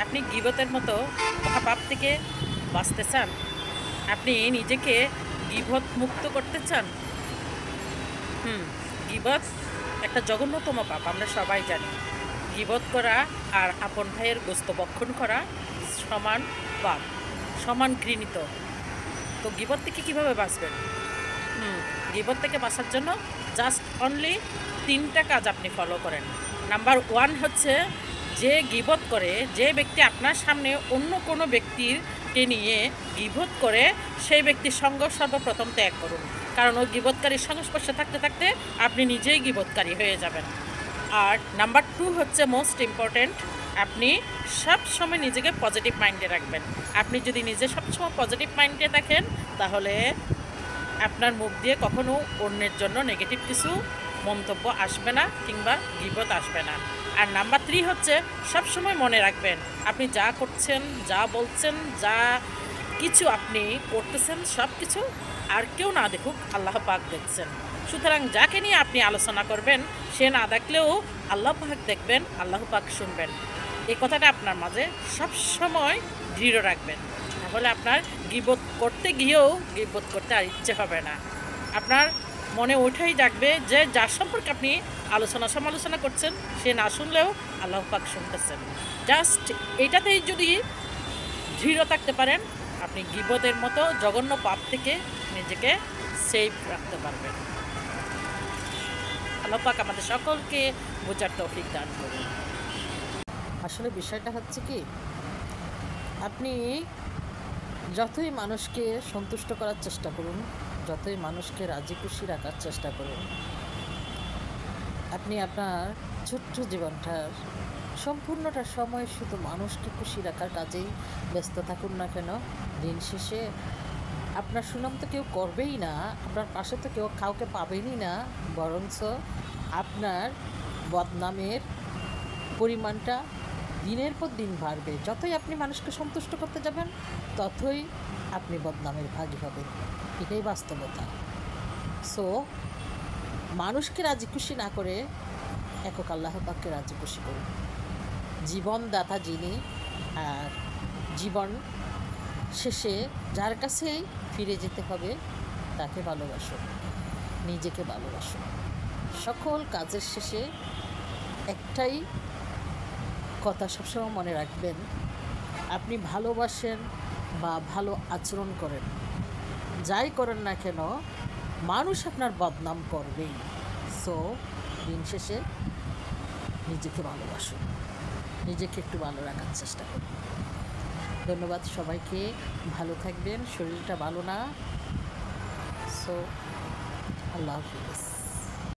আপনি গীবতের মতো মহাপাপ থেকে বাঁচতে চান? আপনি নিজেকে গীবত মুক্ত করতে চান? গীবত একটা জঘন্যতম পাপ, আমরা সবাই জানি। গীবত করা আর আপন ভাইয়ের গোস্ত ভক্ষণ করা সমান পাপ, সমান ঘৃণিত। তো গীবত থেকে কীভাবে বাঁচবেন? গীবত থেকে বাঁচার জন্য জাস্ট অনলি 3টা কাজ আপনি ফলো করেন। নাম্বার 1 হচ্ছে, যে গীবত করে, যে ব্যক্তি আপনার সামনে অন্য কোনো ব্যক্তিরকে নিয়ে গীবত করে, সেই ব্যক্তির সঙ্গ সর্বপ্রথম ত্যাগ করুন। কারণ ওই গীবতকারীর সংস্পর্শে থাকতে থাকতে আপনি নিজেই গীবতকারী হয়ে যাবেন। আর নাম্বার 2 হচ্ছে মোস্ট ইম্পর্ট্যান্ট, আপনি সব সময় নিজেকে পজিটিভ মাইন্ডে রাখবেন। আপনি যদি নিজে সবসময় পজিটিভ মাইন্ডে থাকেন, তাহলে আপনার মুখ দিয়ে কখনো অন্যের জন্য নেগেটিভ কিছু মন্তব্য আসবে না কিংবা গীবত আসবে না। আর নাম্বার 3 হচ্ছে, সবসময় মনে রাখবেন আপনি যা করছেন, যা বলছেন, যা কিছু আপনি করতেছেন, সব কিছু আর কেউ না দেখুক, আল্লাহ পাক দেখছেন। সুতরাং যাকে নিয়ে আপনি আলোচনা করবেন, সে না দেখলেও আল্লাহ পাক দেখবেন, আল্লাহ পাক শুনবেন। এই কথাটা আপনার মাঝে সবসময় দৃঢ় রাখবেন। তাহলে আপনার গীবত করতে গিয়েও গীবত করতে আর ইচ্ছে হবে না। আপনার মনে ওঠাই থাকবে যে যার সম্পর্কে আপনি সমালোচনা করছেন, সে না শুনলেও আল্লাহ পাক শুনতেছেন। জাস্ট এইটাতেই যদি দৃঢ় থাকতে পারেন, আপনি গীবতের মতো জঘন্য পাপ থেকে নিজেকে সেফ রাখতে পারবেন। আল্লাহ পাক আমাদের সকলকে বোঝার তৌফিক দান করুন। আসলে বিষয়টা হচ্ছে কি, আপনি যতই মানুষকে সন্তুষ্ট করার চেষ্টা করুন, যতই মানুষকে রাজি খুশি রাখার চেষ্টা করুন, আপনি আপনার ছোট্ট জীবনটার সম্পূর্ণটা সময় শুধু মানুষকে খুশি রাখার কাজেই ব্যস্ত থাকুন না কেন, দিন শেষে আপনার সুনাম তো কেউ করবেই না, আপনার পাশে তো কেউ কাউকে পাবেনই না, বরঞ্চ আপনার বদনামের পরিমাণটা দিনের পর দিন বাড়বে। যতই আপনি মানুষকে সন্তুষ্ট করতে যাবেন, ততই আপনি বদনামের ভাগী হবেন। এটাই বাস্তবতা। সো মানুষকে রাজি খুশি না করে একক আল্লাহ পাককে রাজি খুশি করুন। জীবনদাতা যিনি, আর জীবন শেষে যার কাছেই ফিরে যেতে হবে, তাকে ভালোবাসুন, নিজেকে ভালোবাসুন। সকল কাজের শেষে একটাই কথা সবসময় মনে রাখবেন, আপনি ভালোবাসেন বা ভালো আচরণ করেন, যাই করেন না কেন, মানুষ আপনার বদনাম করবেই। সো দিন শেষে নিজেকে ভালোবাসুন, নিজেকে একটু ভালো রাখার চেষ্টা করুন। ধন্যবাদ সবাইকে, ভালো থাকবেন। শরীরটা ভালো না, সো আল্লাহ হাফিজ।